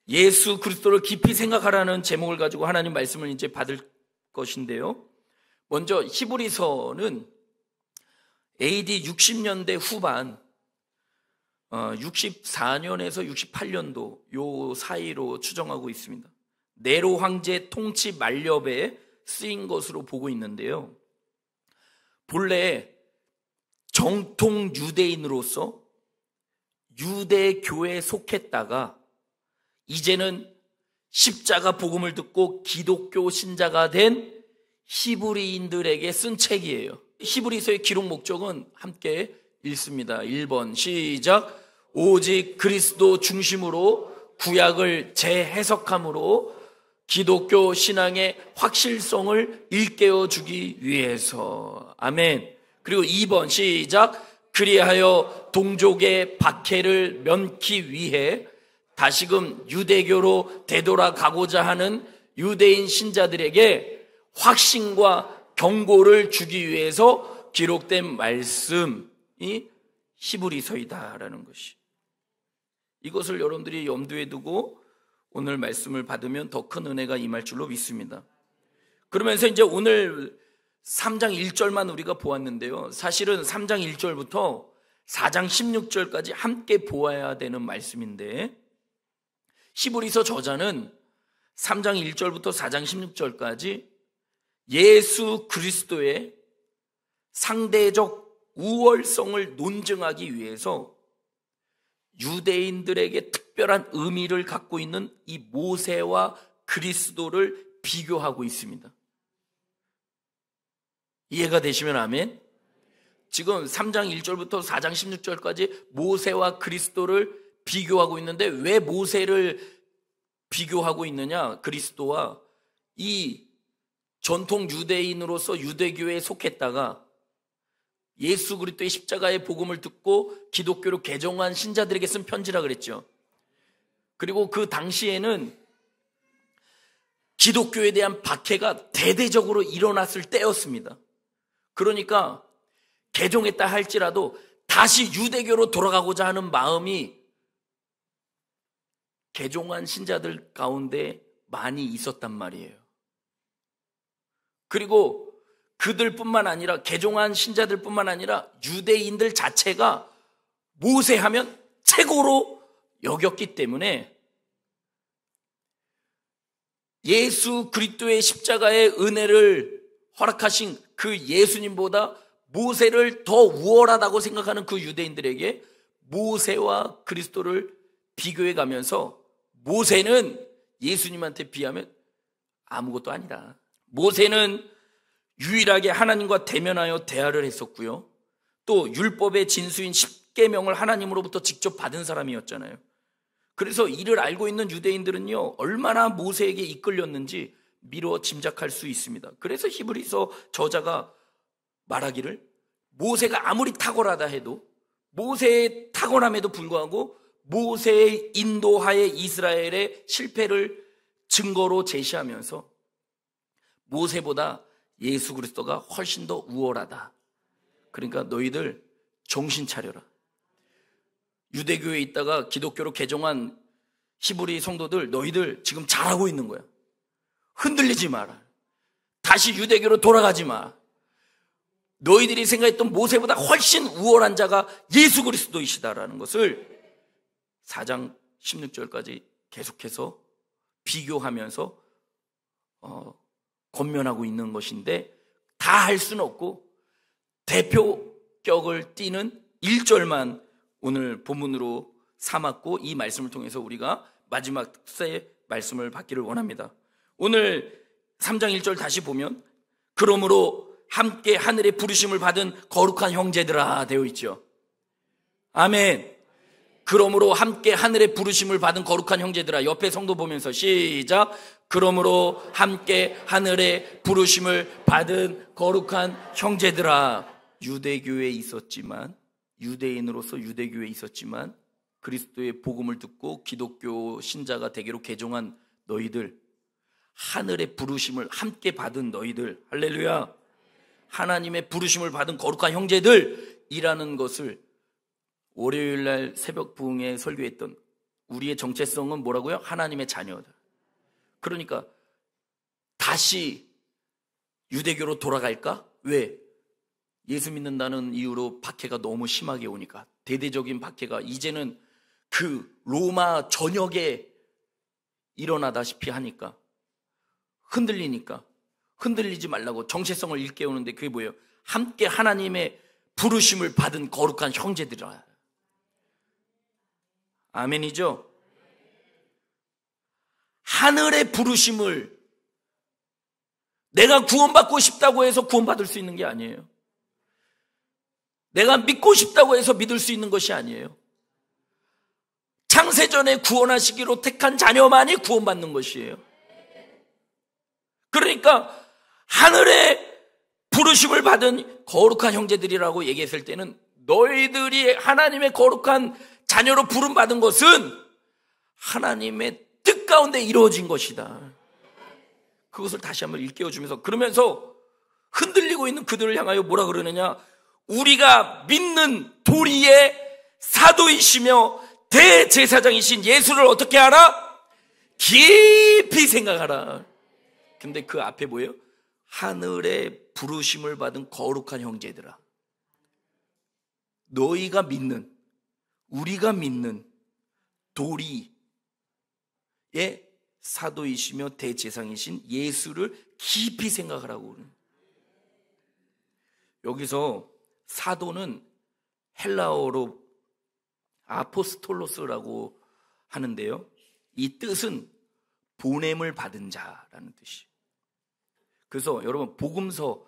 예수 그리스도를 깊이 생각하라는 제목을 가지고 하나님 말씀을 이제 받을 것인데요. 먼저 히브리서는 AD 60년대 후반 64년에서 68년도 요 사이로 추정하고 있습니다. 네로 황제 통치 만렵에 쓰인 것으로 보고 있는데요. 본래 정통 유대인으로서 유대교에 속했다가 이제는 십자가 복음을 듣고 기독교 신자가 된 히브리인들에게 쓴 책이에요. 히브리서의 기록 목적은 함께 읽습니다. 1번 시작. 오직 그리스도 중심으로 구약을 재해석함으로 기독교 신앙의 확실성을 일깨워 주기 위해서. 아멘. 그리고 2번 시작. 그리하여 동족의 박해를 면키 위해 다시금 유대교로 되돌아가고자 하는 유대인 신자들에게 확신과 경고를 주기 위해서 기록된 말씀이 히브리서이다라는 것이. 이것을 여러분들이 염두에 두고 오늘 말씀을 받으면 더 큰 은혜가 임할 줄로 믿습니다. 그러면서 이제 오늘 3장 1절만 우리가 보았는데요. 사실은 3장 1절부터 4장 16절까지 함께 보아야 되는 말씀인데 히브리서 저자는 3장 1절부터 4장 16절까지 예수 그리스도의 상대적 우월성을 논증하기 위해서 유대인들에게 특별한 의미를 갖고 있는 이 모세와 그리스도를 비교하고 있습니다. 이해가 되시면 아멘. 지금 3장 1절부터 4장 16절까지 모세와 그리스도를 비교하고 있는데 왜 모세를 비교하고 있느냐? 그리스도와 이 전통 유대인으로서 유대교에 속했다가 예수 그리스도의 십자가의 복음을 듣고 기독교로 개종한 신자들에게 쓴 편지라 그랬죠. 그리고 그 당시에는 기독교에 대한 박해가 대대적으로 일어났을 때였습니다. 그러니까 개종했다 할지라도 다시 유대교로 돌아가고자 하는 마음이 개종한 신자들 가운데 많이 있었단 말이에요. 그리고 그들뿐만 아니라 개종한 신자들뿐만 아니라 유대인들 자체가 모세하면 최고로 여겼기 때문에 예수 그리스도의 십자가의 은혜를 허락하신 그 예수님보다 모세를 더 우월하다고 생각하는 그 유대인들에게 모세와 그리스도를 비교해 가면서 모세는 예수님한테 비하면 아무것도 아니다. 모세는 유일하게 하나님과 대면하여 대화를 했었고요. 또 율법의 진수인 십계명을 하나님으로부터 직접 받은 사람이었잖아요. 그래서 이를 알고 있는 유대인들은요, 얼마나 모세에게 이끌렸는지 미루어 짐작할 수 있습니다. 그래서 히브리서 저자가 말하기를 모세가 아무리 탁월하다 해도 모세의 탁월함에도 불구하고 모세의 인도하에 이스라엘의 실패를 증거로 제시하면서 모세보다 예수 그리스도가 훨씬 더 우월하다. 그러니까 너희들 정신 차려라. 유대교에 있다가 기독교로 개종한 히브리 성도들, 너희들 지금 잘하고 있는 거야. 흔들리지 마라. 다시 유대교로 돌아가지 마. 너희들이 생각했던 모세보다 훨씬 우월한 자가 예수 그리스도이시다라는 것을 4장 16절까지 계속해서 비교하면서 권면하고 있는 것인데 다 할 수는 없고 대표격을 띠는 1절만 오늘 본문으로 삼았고 이 말씀을 통해서 우리가 마지막 세 말씀을 받기를 원합니다. 오늘 3장 1절 다시 보면 그러므로 함께 하늘의 부르심을 받은 거룩한 형제들아 되어 있죠. 아멘. 그러므로 함께 하늘의 부르심을 받은 거룩한 형제들아. 옆에 성도 보면서 시작. 그러므로 함께 하늘의 부르심을 받은 거룩한 형제들아. 유대교에 있었지만, 유대인으로서 유대교에 있었지만 그리스도의 복음을 듣고 기독교 신자가 되기로 개종한 너희들, 하늘의 부르심을 함께 받은 너희들, 할렐루야. 하나님의 부르심을 받은 거룩한 형제들이라는 것을 월요일날 새벽 부흥에 설교했던 우리의 정체성은 뭐라고요? 하나님의 자녀다. 그러니까 다시 유대교로 돌아갈까? 왜? 예수 믿는다는 이유로 박해가 너무 심하게 오니까, 대대적인 박해가 이제는 그 로마 전역에 일어나다시피 하니까 흔들리니까, 흔들리지 말라고 정체성을 일깨우는데 그게 뭐예요? 함께 하나님의 부르심을 받은 거룩한 형제들이라. 아멘이죠? 하늘의 부르심을 내가 구원받고 싶다고 해서 구원받을 수 있는 게 아니에요. 내가 믿고 싶다고 해서 믿을 수 있는 것이 아니에요. 창세전에 구원하시기로 택한 자녀만이 구원받는 것이에요. 그러니까 하늘의 부르심을 받은 거룩한 형제들이라고 얘기했을 때는 너희들이 하나님의 거룩한 자녀로 부름받은 것은 하나님의 뜻 가운데 이루어진 것이다. 그것을 다시 한번 일깨워주면서, 그러면서 흔들리고 있는 그들을 향하여 뭐라 그러느냐? 우리가 믿는 도리의 사도이시며 대제사장이신 예수를 어떻게 하라? 깊이 생각하라. 근데 그 앞에 뭐예요? 하늘의 부르심을 받은 거룩한 형제들아, 너희가 믿는, 우리가 믿는 도리의 사도이시며 대제사장이신 예수를 깊이 생각하라고. 여기서 사도는 헬라어로 아포스톨로스라고 하는데요, 이 뜻은 보냄을 받은 자라는 뜻이에요. 그래서 여러분, 복음서,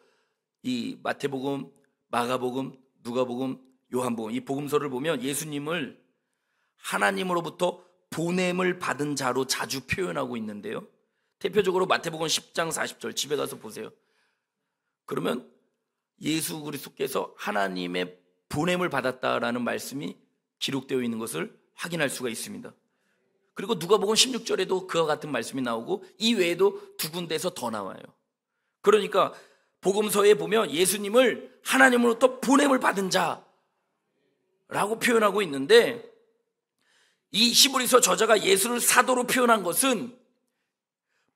이 마태복음, 마가복음, 누가복음, 요한복음, 이 복음서를 보면 예수님을 하나님으로부터 보냄을 받은 자로 자주 표현하고 있는데요, 대표적으로 마태복음 10장 40절 집에 가서 보세요. 그러면 예수 그리스도께서 하나님의 보냄을 받았다라는 말씀이 기록되어 있는 것을 확인할 수가 있습니다. 그리고 누가복음 16절에도 그와 같은 말씀이 나오고, 이 외에도 두 군데에서 더 나와요. 그러니까 복음서에 보면 예수님을 하나님으로부터 보냄을 받은 자라고 표현하고 있는데, 이 히브리서 저자가 예수를 사도로 표현한 것은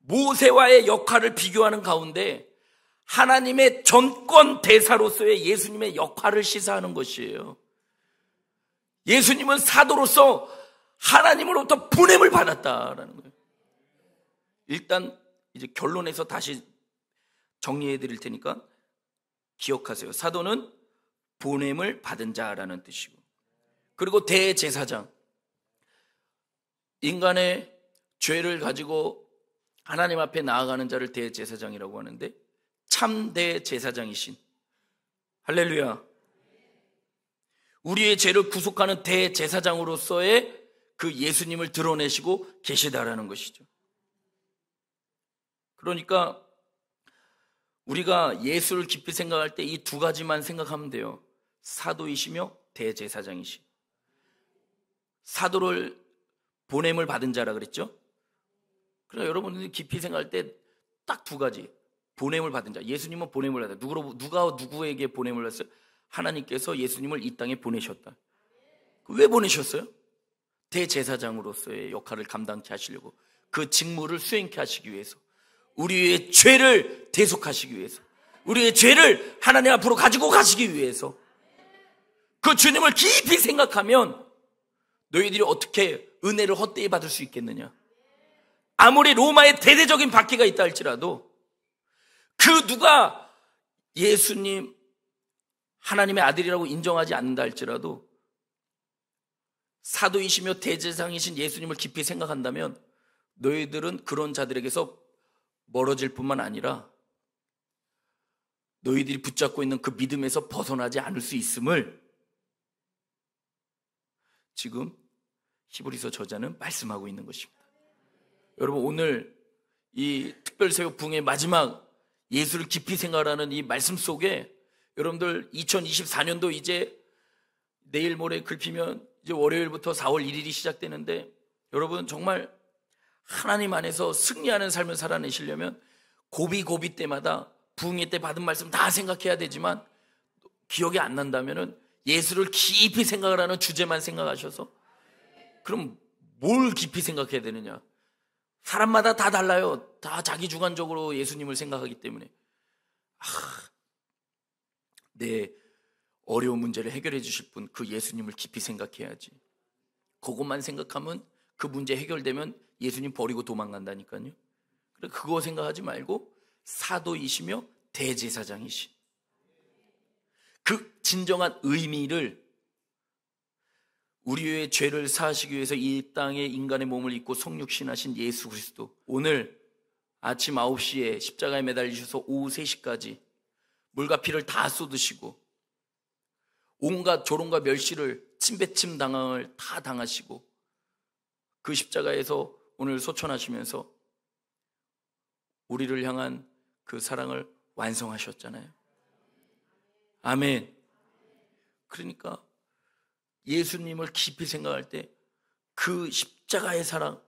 모세와의 역할을 비교하는 가운데 하나님의 전권 대사로서의 예수님의 역할을 시사하는 것이에요. 예수님은 사도로서 하나님으로부터 보냄을 받았다라는 거예요. 일단 이제 결론에서 다시 정리해 드릴 테니까 기억하세요. 사도는 보냄을 받은 자라는 뜻이고, 그리고 대제사장, 인간의 죄를 가지고 하나님 앞에 나아가는 자를 대제사장이라고 하는데, 참 대제사장이신, 할렐루야, 우리의 죄를 구속하는 대제사장으로서의 그 예수님을 드러내시고 계시다라는 것이죠. 그러니까 우리가 예수를 깊이 생각할 때 이 두 가지만 생각하면 돼요. 사도이시며 대제사장이시. 사도를 보냄을 받은 자라 그랬죠. 그러니까 여러분들이 깊이 생각할 때 딱 두 가지, 보냄을 받은 자. 예수님은 보냄을 받았다. 누가 누구에게 보냄을 받았어요? 하나님께서 예수님을 이 땅에 보내셨다. 왜 보내셨어요? 대제사장으로서의 역할을 감당케 하시려고, 그 직무를 수행케 하시기 위해서, 우리의 죄를 대속하시기 위해서, 우리의 죄를 하나님 앞으로 가지고 가시기 위해서. 그 주님을 깊이 생각하면 너희들이 어떻게 은혜를 헛되이 받을 수 있겠느냐? 아무리 로마의 대대적인 박해가 있다 할지라도, 그 누가 예수님 하나님의 아들이라고 인정하지 않는다 할지라도 사도이시며 대제사장이신 예수님을 깊이 생각한다면 너희들은 그런 자들에게서 멀어질 뿐만 아니라 너희들이 붙잡고 있는 그 믿음에서 벗어나지 않을 수 있음을 지금 히브리서 저자는 말씀하고 있는 것입니다. 여러분, 오늘 이 특별새벽 부흥의 마지막 예수를 깊이 생각하는 이 말씀 속에 여러분들 2024년도 이제 내일 모레 글피면 이제 월요일부터 4월 1일이 시작되는데, 여러분 정말 하나님 안에서 승리하는 삶을 살아내시려면 고비 때마다 부흥회 때 받은 말씀 다 생각해야 되지만, 기억이 안 난다면은 예수를 깊이 생각을 하는 주제만 생각하셔서, 그럼 뭘 깊이 생각해야 되느냐? 사람마다 다 달라요. 다 자기 주관적으로 예수님을 생각하기 때문에 내 어려운 문제를 해결해 주실 분, 그 예수님을 깊이 생각해야지. 그것만 생각하면 그 문제 해결되면 예수님 버리고 도망간다니까요. 그래, 그거 생각하지 말고 사도이시며 대제사장이신 그 진정한 의미를, 우리의 죄를 사하시기 위해서 이 땅에 인간의 몸을 입고 성육신하신 예수 그리스도, 오늘 아침 9시에 십자가에 매달리셔서 오후 3시까지 물과 피를 다 쏟으시고 온갖 조롱과 멸시를, 침뱉임 당함을 다 당하시고 그 십자가에서 오늘 소천하시면서 우리를 향한 그 사랑을 완성하셨잖아요. 아멘. 그러니까 예수님을 깊이 생각할 때 그 십자가의 사랑의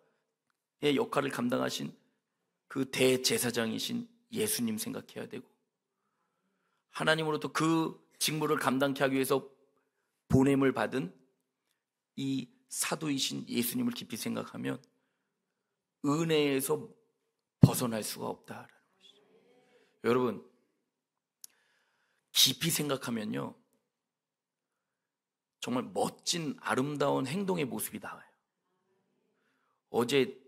역할을 감당하신 그 대제사장이신 예수님 생각해야 되고, 하나님으로부터 그 직무를 감당케 하기 위해서 보냄을 받은 이 사도이신 예수님을 깊이 생각하면 은혜에서 벗어날 수가 없다라는 것이죠. 여러분, 깊이 생각하면요 정말 멋진 아름다운 행동의 모습이 나와요. 어제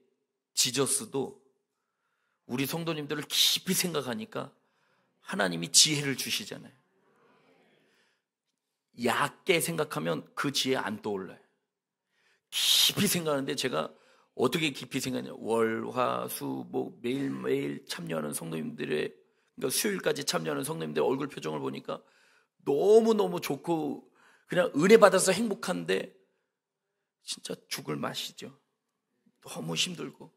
지저스도 우리 성도님들을 깊이 생각하니까 하나님이 지혜를 주시잖아요. 얕게 생각하면 그 지혜 안 떠올라요. 깊이 생각하는데 제가 어떻게 깊이 생각하냐, 월, 화, 수, 목 매일매일 참여하는 성도님들의, 그러니까 수요일까지 참여하는 성도님들의 얼굴 표정을 보니까 너무너무 좋고 그냥 은혜 받아서 행복한데 진짜 죽을 맛이죠. 너무 힘들고.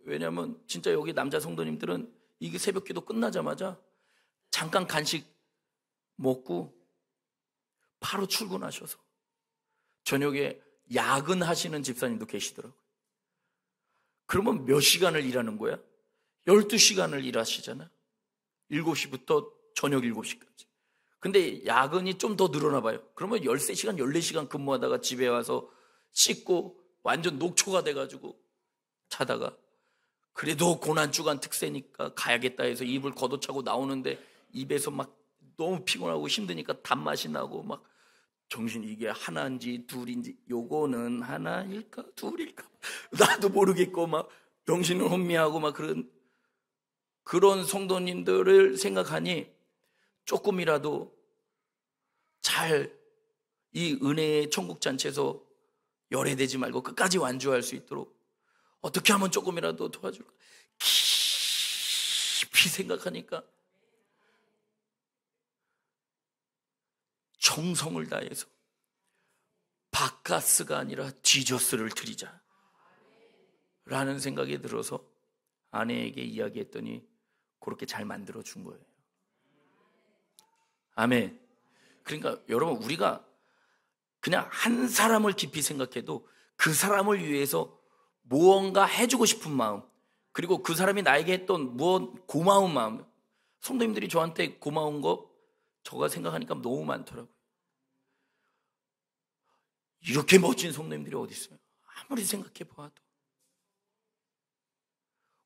왜냐하면 진짜 여기 남자 성도님들은 이게 새벽기도 끝나자마자 잠깐 간식 먹고 바로 출근하셔서 저녁에 야근하시는 집사님도 계시더라고요. 그러면 몇 시간을 일하는 거야? 12시간을 일하시잖아. 7시부터 저녁 7시까지. 근데 야근이 좀 더 늘어나 봐요. 그러면 13시간, 14시간 근무하다가 집에 와서 씻고 완전 녹초가 돼가지고 자다가, 그래도 고난주간 특세니까 가야겠다 해서 입을 걷어차고 나오는데 입에서 막 너무 피곤하고 힘드니까 단맛이 나고 막 정신이 이게 하나인지 둘인지, 요거는 하나일까 둘일까 나도 모르겠고 막 정신을 혼미하고 막 그런 성도님들을 생각하니 조금이라도 잘 이 은혜의 천국잔치에서 열애되지 말고 끝까지 완주할 수 있도록 어떻게 하면 조금이라도 도와줄까 깊이 생각하니까 정성을 다해서 바카스가 아니라 지저스를 드리자 라는 생각이 들어서 아내에게 이야기했더니 그렇게 잘 만들어준 거예요. 아멘. 그러니까 여러분, 우리가 그냥 한 사람을 깊이 생각해도 그 사람을 위해서 무언가 해주고 싶은 마음, 그리고 그 사람이 나에게 했던 고마운 마음, 성도님들이 저한테 고마운 거 저가 생각하니까 너무 많더라고요. 이렇게 멋진 성도님들이 어디 있어요? 아무리 생각해 봐도.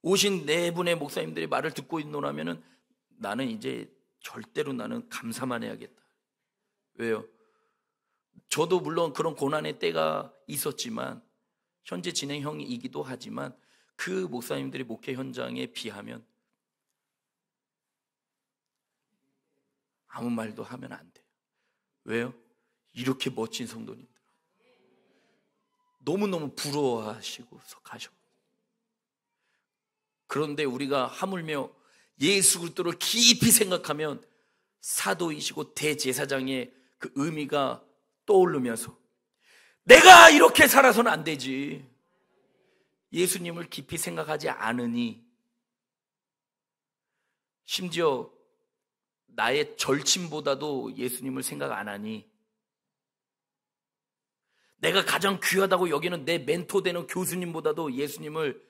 오신 4분의 목사님들이 말을 듣고 있노라면은 나는 이제 절대로 나는 감사만 해야겠다. 왜요? 저도 물론 그런 고난의 때가 있었지만, 현재 진행형이기도 하지만 그 목사님들이 목회 현장에 비하면 아무 말도 하면 안 돼요. 왜요? 이렇게 멋진 성도님들 너무너무 부러워하시고 가셨고, 그런데 우리가 하물며 예수 그리스도를 깊이 생각하면 사도이시고 대제사장의 그 의미가 떠오르면서 내가 이렇게 살아서는 안 되지. 예수님을 깊이 생각하지 않으니, 심지어 나의 절친보다도 예수님을 생각 안 하니, 내가 가장 귀하다고 여기는 내 멘토 되는 교수님보다도 예수님을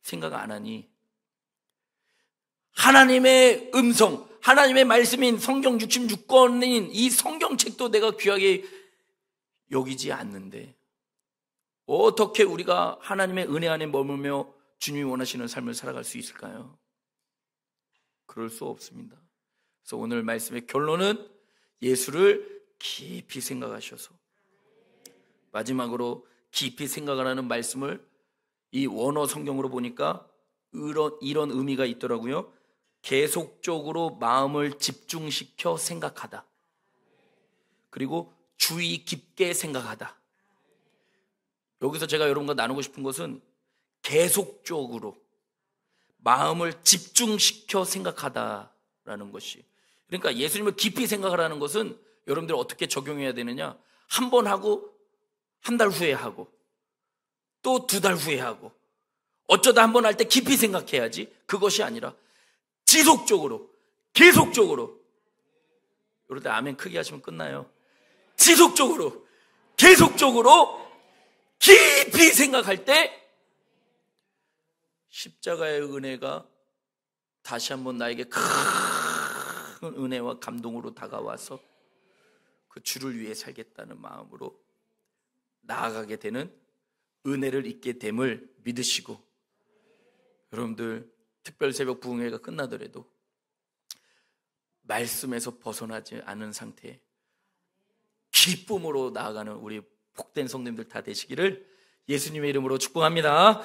생각 안 하니, 하나님의 음성, 하나님의 말씀인 성경 66권인 이 성경책도 내가 귀하게 여기지 않는데 어떻게 우리가 하나님의 은혜 안에 머물며 주님이 원하시는 삶을 살아갈 수 있을까요? 그럴 수 없습니다. 그래서 오늘 말씀의 결론은 예수를 깊이 생각하셔서, 마지막으로 깊이 생각하라는 말씀을 이 원어 성경으로 보니까 이런 의미가 있더라고요. 계속적으로 마음을 집중시켜 생각하다. 그리고 주의 깊게 생각하다. 여기서 제가 여러분과 나누고 싶은 것은 계속적으로 마음을 집중시켜 생각하다라는 것이, 그러니까 예수님을 깊이 생각하라는 것은 여러분들 어떻게 적용해야 되느냐, 한 번 하고 한 달 후에 하고 또 2달 후에 하고 어쩌다 한 번 할 때 깊이 생각해야지, 그것이 아니라 지속적으로, 계속적으로. 이럴 때 아멘 크게 하시면 끝나요. 지속적으로, 계속적으로 깊이 생각할 때 십자가의 은혜가 다시 한번 나에게 큰 은혜와 감동으로 다가와서 그 주를 위해 살겠다는 마음으로 나아가게 되는 은혜를 잊게 됨을 믿으시고, 여러분들 특별 새벽 부흥회가 끝나더라도 말씀에서 벗어나지 않은 상태에 기쁨으로 나아가는 우리 복된 성도님들 다 되시기를 예수님의 이름으로 축복합니다.